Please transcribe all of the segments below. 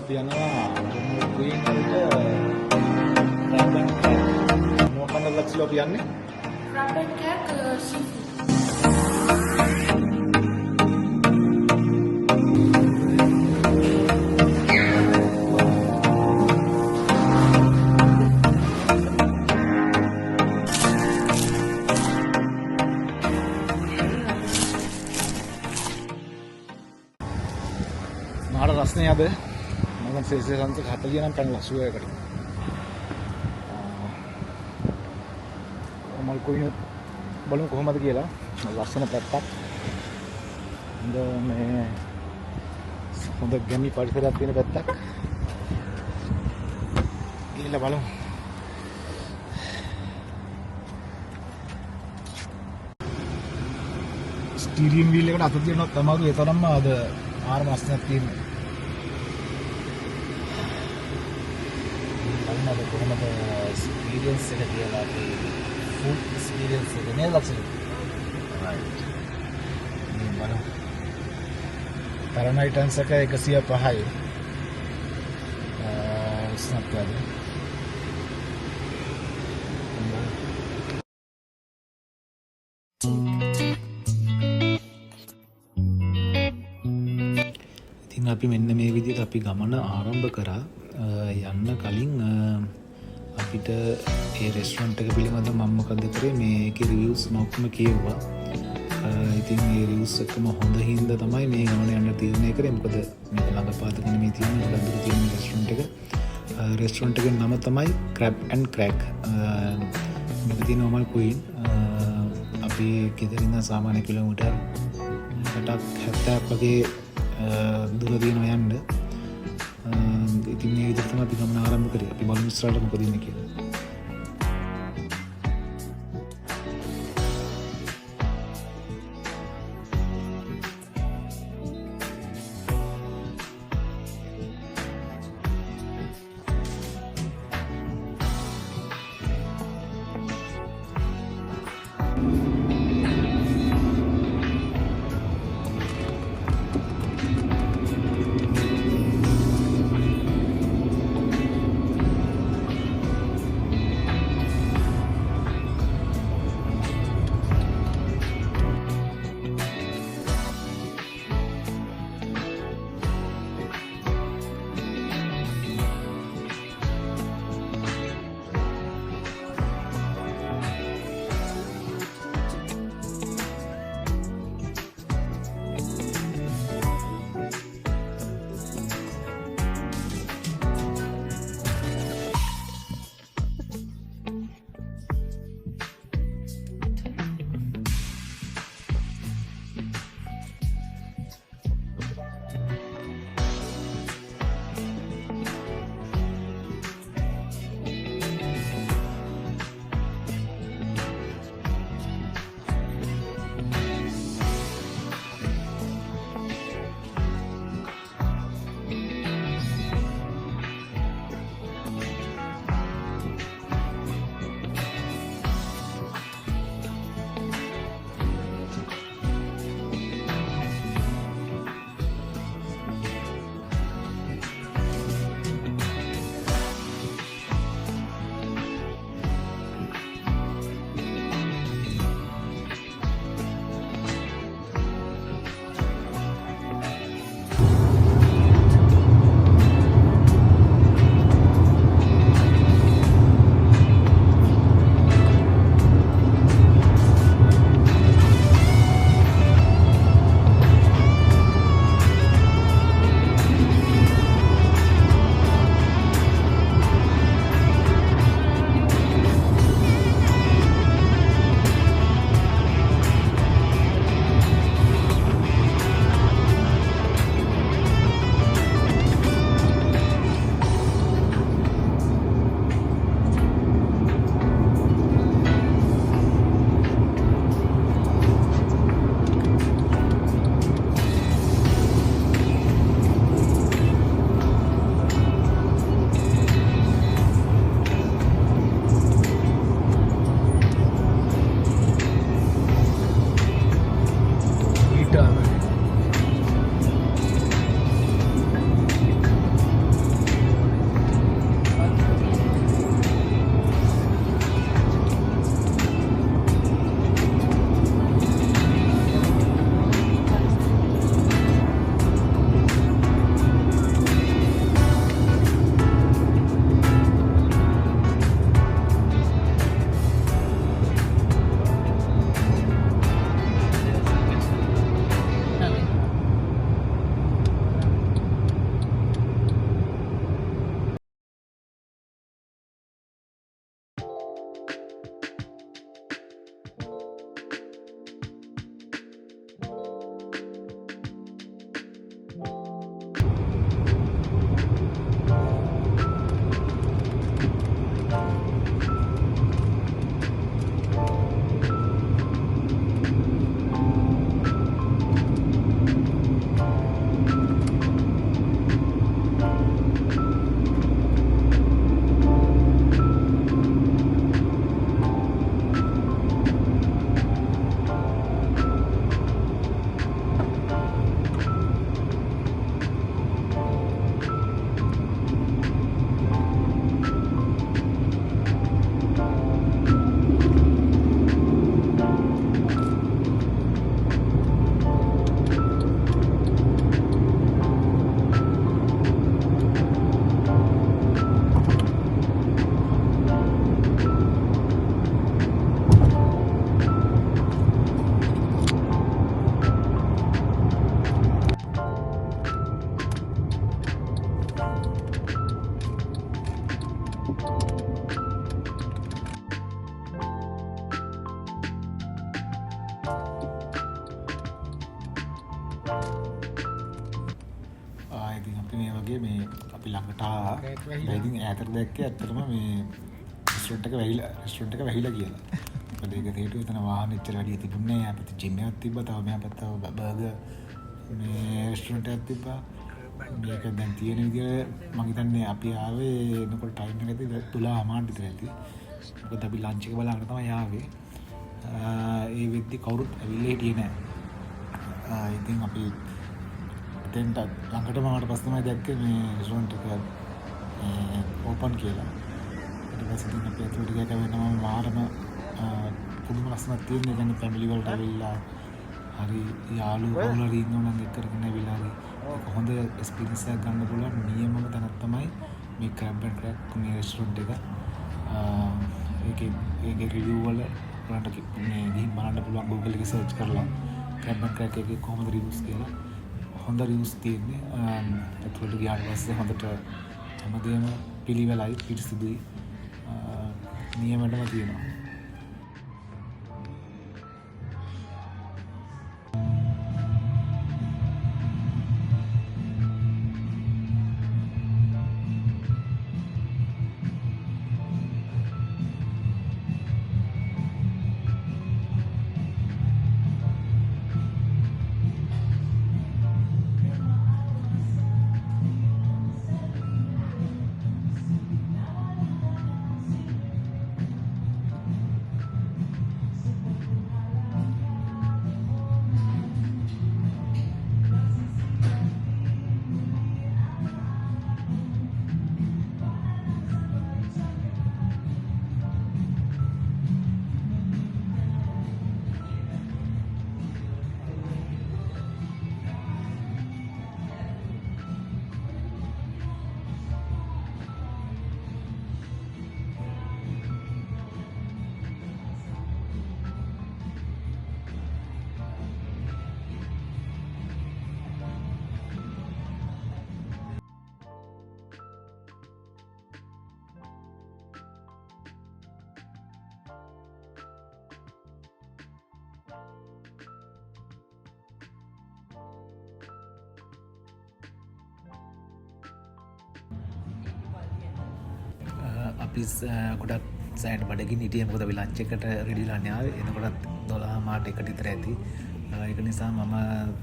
අපි යනවා ක්වීන් වලට රැම්බන් කෑක් මොකක්ද ලක්ෂ්ලෝ අපි යන්නේ රැම්බන් කෑක් මාර රස්නේ අද මම සෙල්සියස් අංශ 40 නම් පැනලා 80කට. මල් කුයින් බලමු කොහොමද කියලා. ලස්සන පැත්තක්. මේ හොඳ ගැමි පරිසරයක් තියෙන පැත්තක්. ගිහිල්ලා බලමු. ස්ටීරියන් වීල් එකට අත තියනවත් තමයි ඒ තරම්ම අද ආර මාස්නක් තියෙන්නේ. බලන්න කොහොමද එක්ස්පීරියන්ස් එක කියලා අපි ෆුඩ් එක්ස්පීරියන්ස් එක නේද ලක්ෂණ. රයිට්. මේ බලන්න. පැරනයිටන්ස් එක 105යි. ස්නැප් එක. අපි මෙන්න මේ විදිහට අපි ගමන ආරම්භ කරා. යන්න කලින් අපිට ඒ රෙස්ටොරන්ට් එක පිළිබඳව මම මොකද කරේ මේකේ රිවිව්ස් මොකක්ම කියෙව්වා. ඉතින් මේ රිවිව්ස් එකම හොඳ හින්දා තමයි මේ ගමන යන්න තීරණය කරේ. මොකද මේ ළඟපාතකනේ මේ තියෙන ලඳුරු තියෙන රෙස්ටොරන්ට් එක. රෙස්ටොරන්ට් එකේ නම තමයි ක්‍රැබ් ඇන්ඩ් ක්‍රැක්. මේක තියෙනවා මල් කුයින්. අපි ගෙදරින් සාමාන්‍ය කිලෝමීටර් 60ක් වගේ දුර තියෙනවා යන්න. ඉතින් මේ විදිහට තමයි අපි ගමන ආරම්භ කරේ. අපි බලමු ඉස්සරහට මොකද වෙන්නේ කියලා. වගේ මේ අපි ළඟට ඉතින් ඈතට දැක්කේ ඇත්තටම මේ රෙස්ටොරන්ට් එක වැහිලා කියලා. මොකද ඒක හේතුව එතන වාහන එච්චර වැඩි තිබුණේ නැහැ. අපිට ජිම් එකක් තිබ්බා. තව මෙහා පැත්තව බර්ගර් මේ රෙස්ටොරන්ට් එකක් තිබ්බා. මේක දැන් තියෙන විදිහ මම හිතන්නේ අපි ආවේ එනකොට ටයිම් එක ඇති 12:00 විතර ඇති. මොකද අපි ලන්ච් එක බලන්න තමයි ආවේ. ඒ වෙද්දි කවුරුත් ඇවිල්ලා හිටියේ නැහැ. ඉතින් අපි එතෙන්ට ළඟටම ආවට පස්සේ තමයි දැක්කේ මේ රෙස්ටොරන්ට් එක ඕපන් කියලා. ඊට පස්සේ ඉතින් අපි ඇතුළට ගියා කවෙන්නම මාරම පුදුම ලස්සනක් තියෙන. ඒ කියන්නේ ෆැමිලි වලට ඇවිල්ලා හරි යාළුවෝ වුණා ඉන්නවනම් එක්ක කරගෙන ඇවිල්ලා හරි ඒක හොඳ එක්ස්පීරියන්ස් එකක් ගන්න පුළුවන් නියමම තැනක් තමයි මේ ක්‍රැබ් ඇන්ඩ් ක්‍රැක් මේ රෙස්ටොරන්ට් එක. ඒකේ රිවිව් වල ඔයාලට මේ ගිහින් බලන්න පුළුවන් Google එකේ සර්ච් කරලා ක්‍රැබ් ඇන්ඩ් ක්‍රැක් එකේ කොහොමද රිවිව්ස් කියලා. හොඳ රිවිව්ස් තියෙන්නේ. ඒකට ගියාට පස්සේ හොඳට හැමදේම පිළිවෙලයි පිරිසිදුයි නියමටම තියෙනවා. අපි ගොඩක් සෑන්ඩ් බඩගින් හිටියේ මොකද අපි ලන්ච් එකට රෙඩි වෙලා ආවේ. එනකොටත් 12 මාට එකට විතර ඇති. ඒක නිසා මම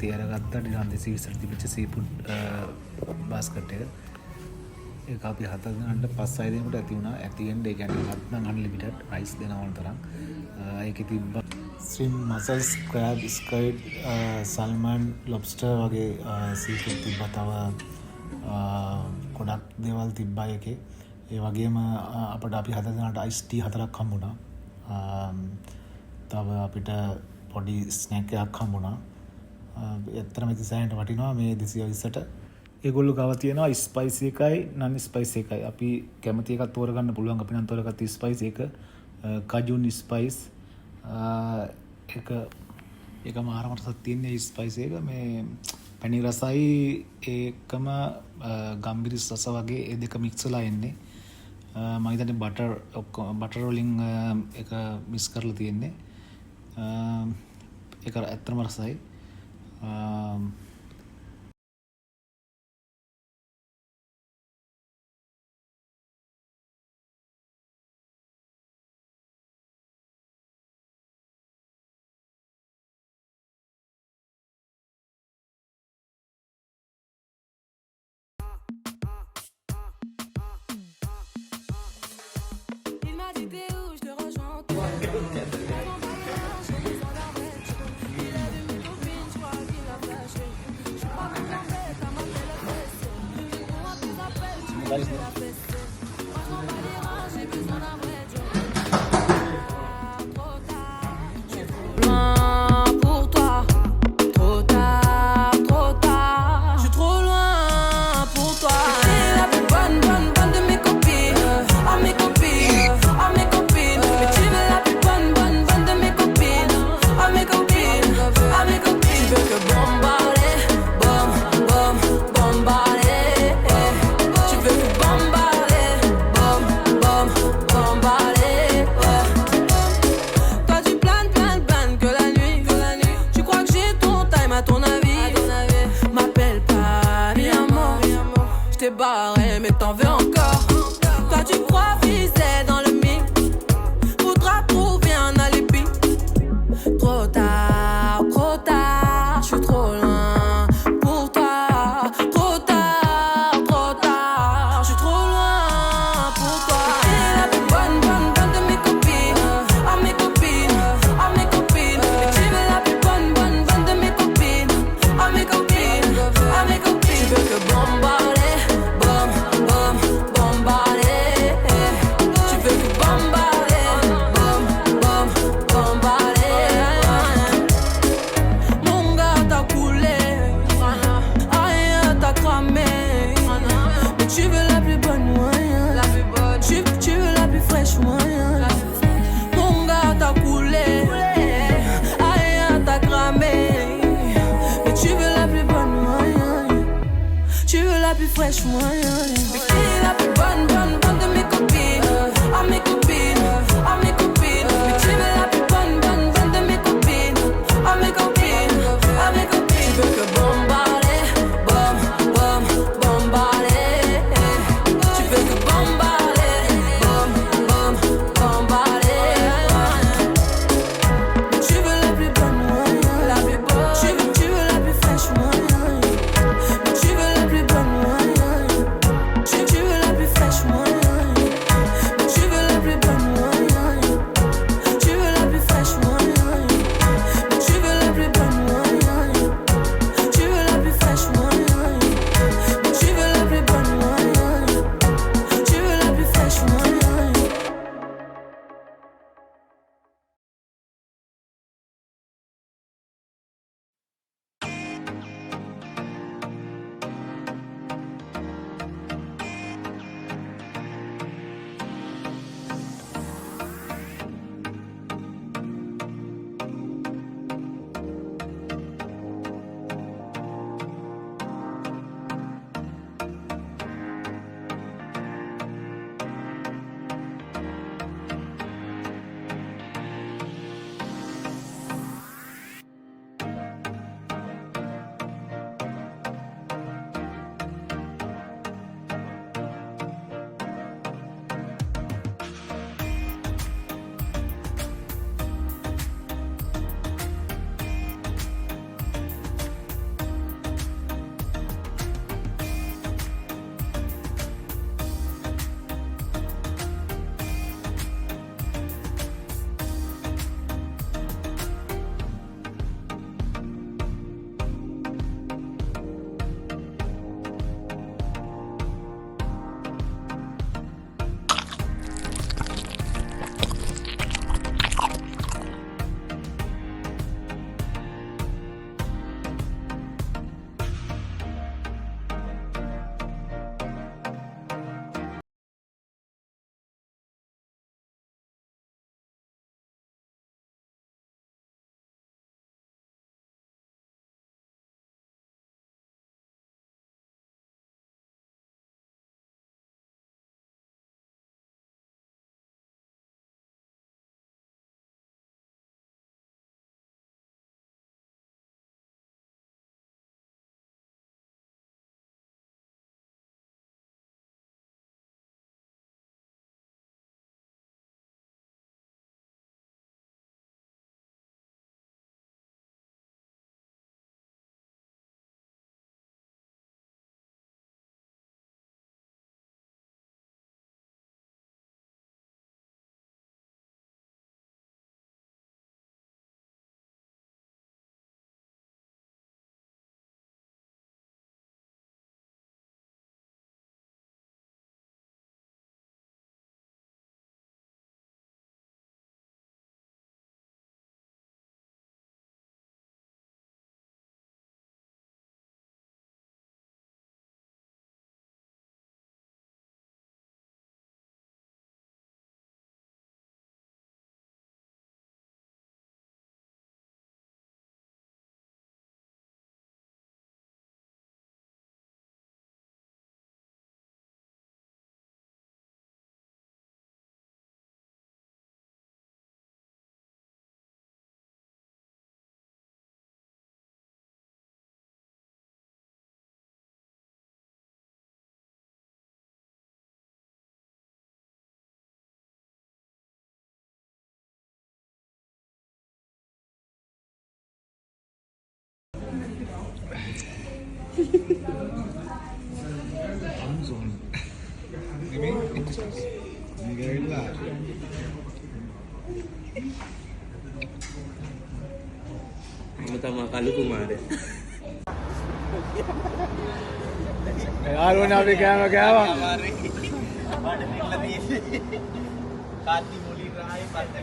තියරගත්ත ඩිරන්දිසි විතර තිබිච්ච සීෆුඩ් බාස්කට් එක. ඒක අපි 7 දිනකට 5-6 දිනකට ඇති වුණා. ඇති වෙන්න ඒ කියන්නේ නම් අන්ලිමිටඩ් රයිස් දෙනවා ඕන තරම්. ඒකේ තිබ්බ shrimp, mussels, crab, squid, salmon, lobster වගේ සීෆුඩ් තිබ්බා. තව ගොඩක් දේවල් තිබ්බා ඒකේ. ඒ වගේම අපිට අපි 7 දිනකට අයිස් ටී 4ක් හම්බුණා. තව අපිට පොඩි ස්නැක් එකක් හම්බුණා. ඇත්තටම ඉතින් සෑහෙන වටිනවා මේ 220ට. ඒගොල්ලෝ ගාව තියෙනවා ස්පයිසි එකයි නන් ස්පයිසි එකයි. අපි කැමති එකක් තෝරගන්න පුළුවන්. අපි නම් තෝරගත්ත ස්පයිසි එක කජුන් ස්පයිස්. ඒක මාරම රසක් තියෙන ස්පයිසි එක මේ පැණි රසයි ඒකම ගම්බිරිස් රස වගේ ඒ දෙක මික්ස් වෙලා එන්නේ. මම හිතන්නේ බටර් වලින් එක මික්ස් කරලා තියෙන්නේ. ඒක ඇත්තම රසයි. Bombarder, tu veux que bombarder. barrer, mais t'en veux encore. Toi tu crois viser dans le mix, faudra trouver un alibi. Trop tard, je suis trop loin pour toi. Trop tard, je suis trop loin pour toi. T'es la plus bonne de mes copines, à mes copines, à mes copines. Et tu veux la plus bonne de mes copines, à mes copines, à mes copines. Tu veux que bombarder, bombarder. Tu veux que bombarder, bombarder. Mon gars t'a coulé, aïe t'a cramé. Mais tu veux la plus bonne moyen, tu veux la plus fraîche moyen. Mon gars t'a coulé, aïe t'a cramé. Mais tu veux la plus bonne moyen, tu veux la plus fraîche moyen. Mais qui est la plus bonne de mes copines, à mes copines, à mes copines. Mais tu veux la plus bonne de mes copines, à mes copines, à mes copines. Tu veux que bombarder, bombarder. Tu veux que bombarder, bombarder. Mais tu veux la plus bonne moyen, la plus bonne. Tu veux la plus fraîche moyen. Mais tu veux la plus bonne moyen. Tu Amazon. Ini gila. Pertama kali kemarin. Yaar वो ना भी क्या हुआ? Kati muli rahay, pante